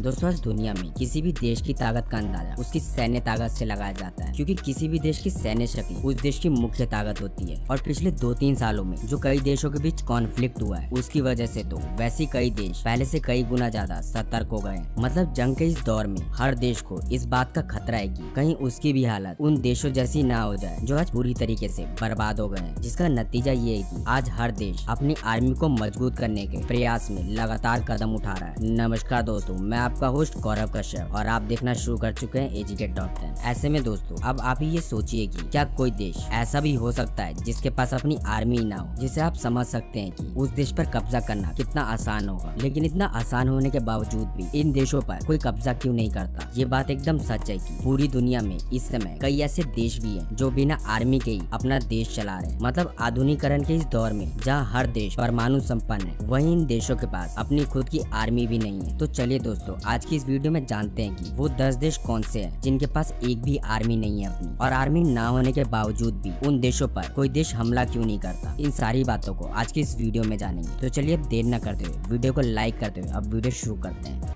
दोस्तों आज दुनिया में किसी भी देश की ताकत का अंदाजा उसकी सैन्य ताकत से लगाया जाता है, क्योंकि किसी भी देश की सैन्य शक्ति उस देश की मुख्य ताकत होती है। और पिछले 2-3 सालों में जो कई देशों के बीच कॉन्फ्लिक्ट हुआ है उसकी वजह से तो वैसे कई देश पहले से कई गुना ज्यादा सतर्क हो गए हैं। मतलब जंग के इस दौर में हर देश को इस बात का खतरा है कि कहीं उसकी भी हालत उन देशों जैसी ना हो जाए जो आज पूरी तरीके से बर्बाद हो गए हैं, जिसका नतीजा ये है कि आज हर देश अपनी आर्मी को मजबूत करने के प्रयास में लगातार कदम उठा रहा है। नमस्कार दोस्तों, मैं आपका होस्ट गौरव कश्यप और आप देखना शुरू कर चुके हैं एजीके टॉप 10। ऐसे में दोस्तों अब आप ही ये सोचिए कि क्या कोई देश ऐसा भी हो सकता है जिसके पास अपनी आर्मी ना हो, जिसे आप समझ सकते हैं कि उस देश पर कब्जा करना कितना आसान होगा। लेकिन इतना आसान होने के बावजूद भी इन देशों पर कोई कब्जा क्यों नहीं करता। ये बात एकदम सच है कि पूरी दुनिया में इस समय कई ऐसे देश भी हैं जो बिना आर्मी के ही अपना देश चला रहे हैं। मतलब आधुनिकरण के इस दौर में जहाँ हर देश परमाणु संपन्न है, वहीं इन देशों के पास अपनी खुद की आर्मी भी नहीं है। तो चलिए दोस्तों आज की इस वीडियो में जानते हैं कि वो 10 देश कौन से हैं जिनके पास एक भी आर्मी नहीं है अपनी, और आर्मी ना होने के बावजूद भी उन देशों पर कोई देश हमला क्यों नहीं करता। इन सारी बातों को आज की इस वीडियो में जानेंगे। तो चलिए अब देर न करते हुए वीडियो को लाइक करते हुए अब वीडियो शुरू करते हैं।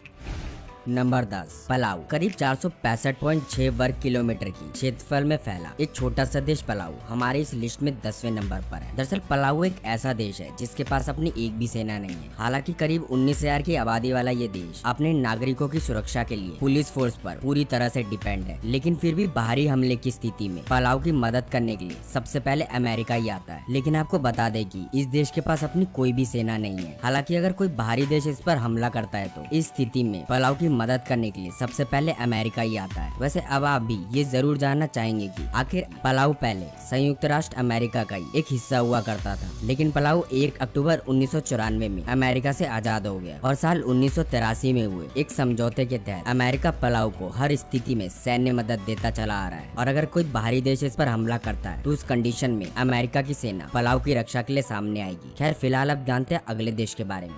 Number 10 Palau. करीब 465.6 वर्ग किलोमीटर की क्षेत्रफल में फैला एक छोटा सा देश पलाऊ हमारे इस लिस्ट में 10वें नंबर पर है। दरअसल पलाऊ एक ऐसा देश है जिसके पास अपनी एक भी सेना नहीं है। हालांकि करीब 19,000 की आबादी वाला ये देश अपने नागरिकों की सुरक्षा के लिए पुलिस फोर्स पर पूरी तरह से डिपेंड है, लेकिन फिर भी बाहरी हमले की स्थिति में पलाऊ की मदद करने के लिए सबसे पहले अमेरिका ही आता है। लेकिन आपको बता दें कि इस देश के पास अपनी कोई भी सेना नहीं है। हालांकि अगर कोई बाहरी देश इस पर हमला करता है तो इस स्थिति में पलाऊ की मदद करने के लिए सबसे पहले अमेरिका ही आता है। वैसे अब आप भी ये जरूर जानना चाहेंगे कि आखिर पलाऊ पहले संयुक्त राष्ट्र अमेरिका का ही एक हिस्सा हुआ करता था, लेकिन पलाऊ 1 अक्टूबर 1994 में अमेरिका से आजाद हो गया और साल 1983 में हुए एक समझौते के तहत अमेरिका पलाऊ को हर स्थिति में सैन्य मदद देता चला आ रहा है। और अगर कोई बाहरी देश इस पर हमला करता है तो उस कंडीशन में अमेरिका की सेना पलाऊ की रक्षा के लिए सामने आएगी। खैर फिलहाल अब जानते हैं अगले देश के बारे में।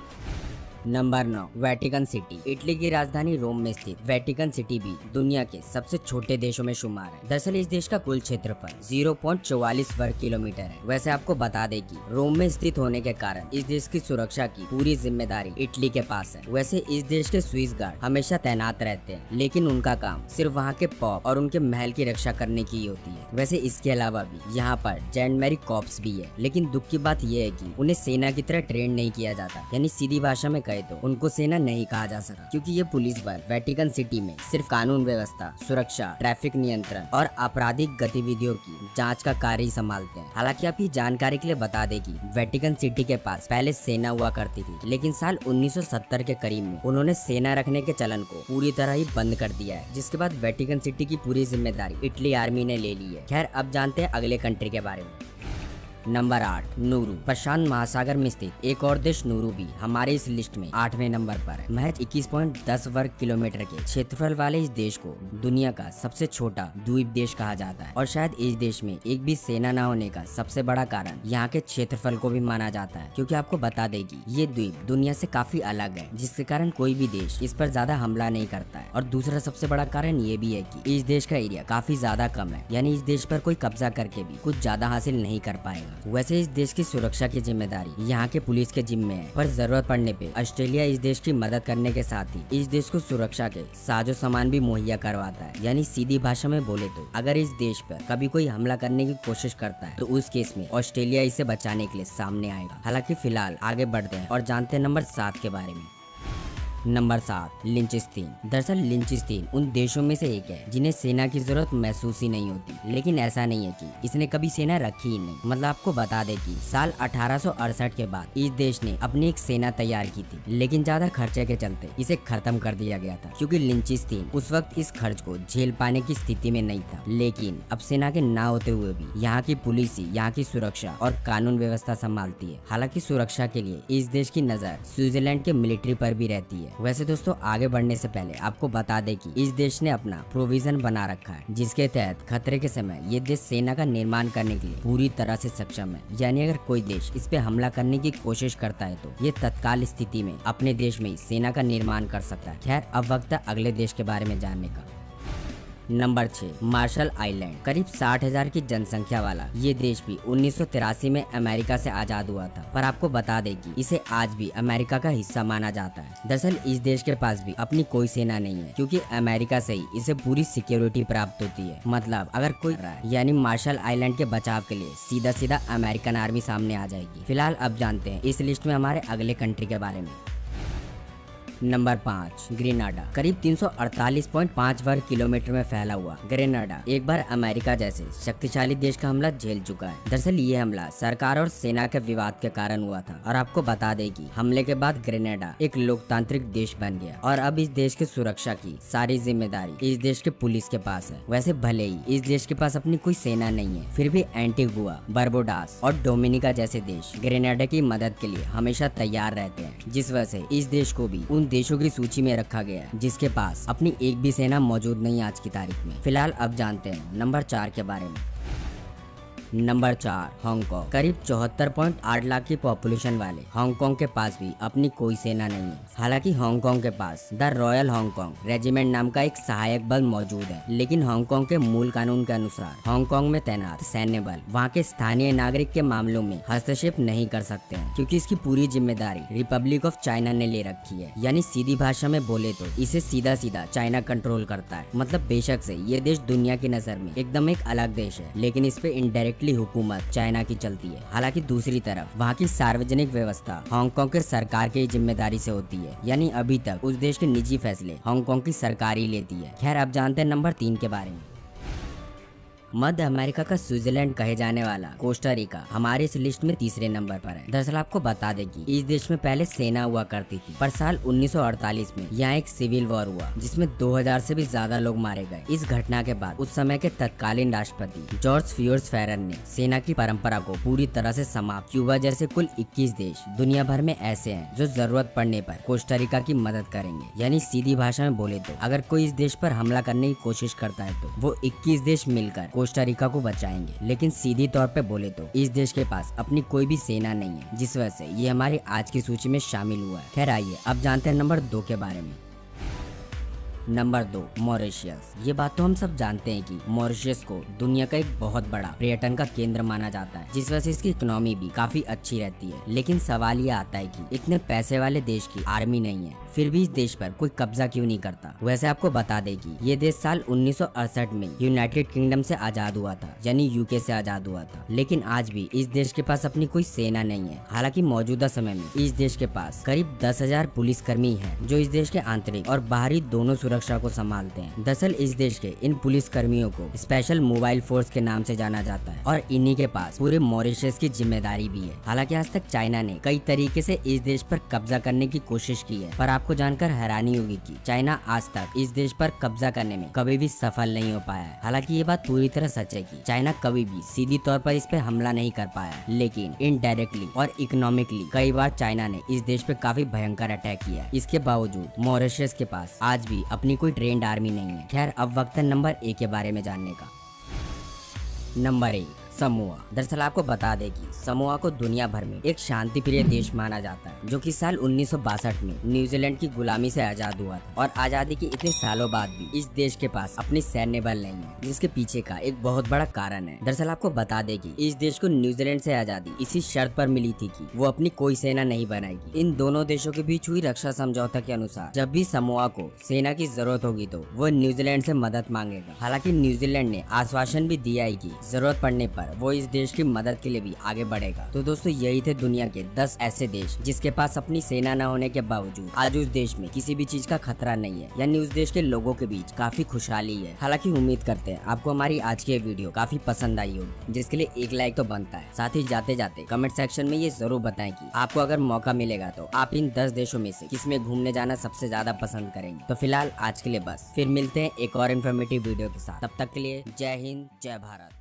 Number 9 Vatican city. इटली की राजधानी रोम में स्थित वेटिकन सिटी भी दुनिया के सबसे छोटे देशों में शुमार है। दरअसल इस देश का कुल क्षेत्रफल 0.44 वर्ग किलोमीटर है। वैसे आपको बता दें कि रोम में स्थित होने के कारण इस देश की सुरक्षा की पूरी जिम्मेदारी इटली के पास है। वैसे इस देश के स्विस गार्ड हमेशा तैनात रहते हैं, लेकिन उनका काम सिर्फ वहाँ के पॉप और उनके महल की रक्षा करने की होती है। वैसे इसके अलावा भी यहाँ पर जेंडमेरी कॉर्प्स भी है, लेकिन दुख की बात यह है कि उन्हें सेना की तरह ट्रेन नहीं किया जाता। यानी सीधी भाषा में तो उनको सेना नहीं कहा जा सका, क्योंकि ये पुलिस बल वेटिकन सिटी में सिर्फ कानून व्यवस्था, सुरक्षा, ट्रैफिक नियंत्रण और आपराधिक गतिविधियों की जांच का कार्य ही संभालते हैं। हालांकि आपकी जानकारी के लिए बता दें कि वेटिकन सिटी के पास पहले सेना हुआ करती थी, लेकिन साल 1970 के करीब में उन्होंने सेना रखने के चलन को पूरी तरह ही बंद कर दिया है, जिसके बाद वेटिकन सिटी की पूरी जिम्मेदारी इटली आर्मी ने ले ली है। खैर अब जानते हैं अगले कंट्री के बारे में। Number 8 Nuru. प्रशांत महासागर में स्थित एक और देश नूरू भी हमारे इस लिस्ट में 8वें नंबर पर है। महज 21.10 वर्ग किलोमीटर के क्षेत्रफल वाले इस देश को दुनिया का सबसे छोटा द्वीप देश कहा जाता है, और शायद इस देश में एक भी सेना न होने का सबसे बड़ा कारण यहाँ के क्षेत्रफल को भी माना जाता है, क्योंकि आपको बता दें कि ये द्वीप दुनिया से काफी अलग है, जिसके कारण कोई भी देश इस पर ज्यादा हमला नहीं करता है। और दूसरा सबसे बड़ा कारण ये भी है कि इस देश का एरिया काफी ज्यादा कम है, यानी इस देश पर कोई कब्जा करके भी कुछ ज्यादा हासिल नहीं कर पाएगा। वैसे इस देश की सुरक्षा की जिम्मेदारी यहाँ के पुलिस के जिम्मे है, पर जरूरत पड़ने पे ऑस्ट्रेलिया इस देश की मदद करने के साथ ही इस देश को सुरक्षा के साजो सामान भी मुहैया करवाता है। यानी सीधी भाषा में बोले तो अगर इस देश पर कभी कोई हमला करने की कोशिश करता है तो उस केस में ऑस्ट्रेलिया इसे बचाने के लिए सामने आएगा। हालांकि फिलहाल आगे बढ़ते हैं और जानते हैं नंबर 7 के बारे में। नंबर 7 लिंचस्टीन। दरअसल लिंचस्टीन उन देशों में से एक है जिन्हें सेना की जरूरत महसूस ही नहीं होती, लेकिन ऐसा नहीं है कि इसने कभी सेना रखी ही नहीं। मतलब आपको बता दें कि साल 1868 के बाद इस देश ने अपनी एक सेना तैयार की थी, लेकिन ज्यादा खर्चे के चलते इसे खत्म कर दिया गया था, क्योंकि लिंचस्टीन उस वक्त इस खर्च को झेल पाने की स्थिति में नहीं था। लेकिन अब सेना के ना होते हुए भी यहाँ की पुलिस ही यहाँ की सुरक्षा और कानून व्यवस्था संभालती है। हालांकि सुरक्षा के लिए इस देश की नजर स्विट्जरलैंड के मिलिट्री पर भी रहती है। वैसे दोस्तों आगे बढ़ने से पहले आपको बता दें कि इस देश ने अपना प्रोविजन बना रखा है, जिसके तहत खतरे के समय ये देश सेना का निर्माण करने के लिए पूरी तरह से सक्षम है। यानी अगर कोई देश इस पे हमला करने की कोशिश करता है तो ये तत्काल स्थिति में अपने देश में ही सेना का निर्माण कर सकता है। खैर अब वक्त है अगले देश के बारे में जानने का। Number 6, Marshall Island. करीब 60,000 की जनसंख्या वाला ये देश भी 1983 में अमेरिका से आजाद हुआ था, पर आपको बता दें कि इसे आज भी अमेरिका का हिस्सा माना जाता है। दरअसल इस देश के पास भी अपनी कोई सेना नहीं है, क्योंकि अमेरिका से ही इसे पूरी सिक्योरिटी प्राप्त होती है। मतलब अगर कोई यानी मार्शल आइलैंड के बचाव के लिए सीधा सीधा अमेरिकन आर्मी सामने आ जाएगी। फिलहाल अब जानते हैं इस लिस्ट में हमारे अगले कंट्री के बारे में। Number 5, Grenada. करीब 348.5 वर्ग किलोमीटर में फैला हुआ ग्रेनाडा एक बार अमेरिका जैसे शक्तिशाली देश का हमला झेल चुका है। दरअसल ये हमला सरकार और सेना के विवाद के कारण हुआ था, और आपको बता दें कि हमले के बाद ग्रेनाडा एक लोकतांत्रिक देश बन गया, और अब इस देश की सुरक्षा की सारी जिम्मेदारी इस देश के पुलिस के पास है। वैसे भले ही इस देश के पास अपनी कोई सेना नहीं है, फिर भी एंटीगुआ, बारबोडास और डोमिनिका जैसे देश ग्रेनाडा की मदद के लिए हमेशा तैयार रहते हैं, जिस वजह से इस देश को भी उन देशों की सूची में रखा गया है जिसके पास अपनी एक भी सेना मौजूद नहीं आज की तारीख में। फिलहाल अब जानते हैं नंबर 4 के बारे में। Number 4, Hong Kong. करीब 74.8 लाख की पॉपुलेशन वाले हांगकांग के पास भी अपनी कोई सेना नहीं है। हालांकि हांगकांग के पास द रॉयल हांगकांग रेजिमेंट नाम का एक सहायक बल मौजूद है, लेकिन हांगकांग के मूल कानून के अनुसार हांगकांग में तैनात सैन्य बल वहां के स्थानीय नागरिक के मामलों में हस्तक्षेप नहीं कर सकते हैं, क्योंकि इसकी पूरी जिम्मेदारी रिपब्लिक ऑफ चाइना ने ले रखी है। यानी सीधी भाषा में बोले तो इसे सीधा सीधा चाइना कंट्रोल करता है। मतलब बेशक से ये देश दुनिया की नजर में एकदम एक अलग देश है, लेकिन इस पे इनडायरेक्ट हुकूमत चाइना की चलती है। हालांकि दूसरी तरफ वहाँ की सार्वजनिक व्यवस्था हांगकांग के सरकार की जिम्मेदारी से होती है, यानी अभी तक उस देश के निजी फैसले हांगकांग की सरकार ही लेती है। खैर अब जानते हैं नंबर 3 के बारे में। मध्य अमेरिका का स्विट्जरलैंड कहे जाने वाला कोस्टा रिका हमारे इस लिस्ट में तीसरे नंबर पर है। दरअसल आपको बता दें कि इस देश में पहले सेना हुआ करती थी, पर साल 1948 में यहाँ एक सिविल वॉर हुआ जिसमें 2000 से भी ज्यादा लोग मारे गए। इस घटना के बाद उस समय के तत्कालीन राष्ट्रपति जॉर्ज फियोर्स फेरर ने सेना की परंपरा को पूरी तरह से समाप्त। क्यूबा जैसे कुल 21 देश दुनिया भर में ऐसे हैं जो जरूरत पड़ने पर कोस्टा रिका की मदद करेंगे। यानी सीधी भाषा में बोले तो अगर कोई इस देश पर हमला करने की कोशिश करता है तो वो 21 देश मिलकर कोस्टा रिका को बचाएंगे। लेकिन सीधी तौर पे बोले तो इस देश के पास अपनी कोई भी सेना नहीं है, जिस वजह से ये हमारी आज की सूची में शामिल हुआ है। खैर आइए अब जानते हैं नंबर 2 के बारे में। Number 2, Mauritius. ये बात तो हम सब जानते हैं कि मॉरिशस को दुनिया का एक बहुत बड़ा पर्यटन का केंद्र माना जाता है, जिस वजह से इसकी इकोनॉमी भी काफी अच्छी रहती है। लेकिन सवाल ये आता है कि इतने पैसे वाले देश की आर्मी नहीं है, फिर भी इस देश पर कोई कब्जा क्यों नहीं करता। वैसे आपको बता दें कि ये देश साल 1968 में यूनाइटेड किंगडम से आजाद हुआ था, यानी यूके से आजाद हुआ था। लेकिन आज भी इस देश के पास अपनी कोई सेना नहीं है। हालांकि मौजूदा समय में इस देश के पास करीब 10,000 पुलिसकर्मी हैं, जो इस देश के आंतरिक और बाहरी दोनों सुरक्षा को संभालते हैं। दरअसल इस देश के इन पुलिस कर्मियों को स्पेशल मोबाइल फोर्स के नाम से जाना जाता है, और इन्हीं के पास पूरे मॉरिशस की जिम्मेदारी भी है। हालांकि आज तक चाइना ने कई तरीके से इस देश पर कब्जा करने की कोशिश की है, पर आपको जानकर हैरानी होगी कि चाइना आज तक इस देश पर कब्जा करने में कभी भी सफल नहीं हो पाया है। हालांकि ये बात पूरी तरह सच है कि चाइना कभी भी सीधी तौर पर इस पे हमला नहीं कर पाया है, लेकिन इनडायरेक्टली और इकोनॉमिकली कई बार चाइना ने इस देश पे काफी भयंकर अटैक किया है। इसके बावजूद मॉरिशस के पास आज भी अपनी कोई ट्रेंड आर्मी नहीं है। खैर अब वक्त है नंबर 1 के बारे में जानने का। Number 1, Samoa. दरअसल आपको बता दें कि समोआ को दुनिया भर में एक शांति प्रिय देश माना जाता है, जो कि साल 1962 में न्यूजीलैंड की गुलामी से आजाद हुआ था। और आजादी के इतने सालों बाद भी इस देश के पास अपनी सैन्य बल नहीं है, जिसके पीछे का एक बहुत बड़ा कारण है। दरअसल आपको बता दें कि इस देश को न्यूजीलैंड से आजादी इसी शर्त पर मिली थी कि वो अपनी कोई सेना नहीं बनाएगी। इन दोनों देशों के बीच हुई रक्षा समझौता के अनुसार जब भी समोआ को सेना की जरूरत होगी तो वो न्यूजीलैंड से मदद मांगेगा। हालांकि न्यूजीलैंड ने आश्वासन भी दिया है कि जरूरत पड़ने पर वो इस देश की मदद के लिए भी आगे बढ़ेगा। तो दोस्तों यही थे दुनिया के 10 ऐसे देश जिसके पास अपनी सेना न होने के बावजूद आज उस देश में किसी भी चीज का खतरा नहीं है, यानी उस देश के लोगों के बीच काफी खुशहाली है। हालांकि उम्मीद करते हैं आपको हमारी आज की वीडियो काफी पसंद आई होगी, जिसके लिए एक लाइक तो बनता है। साथ ही जाते जाते कमेंट सेक्शन में ये जरूर बताएं कि आपको अगर मौका मिलेगा तो आप इन 10 देशों में से किस में घूमने जाना सबसे ज्यादा पसंद करेंगे। तो फिलहाल आज के लिए बस, फिर मिलते हैं एक और इन्फॉर्मेटिव वीडियो के साथ। तब तक के लिए जय हिंद, जय भारत।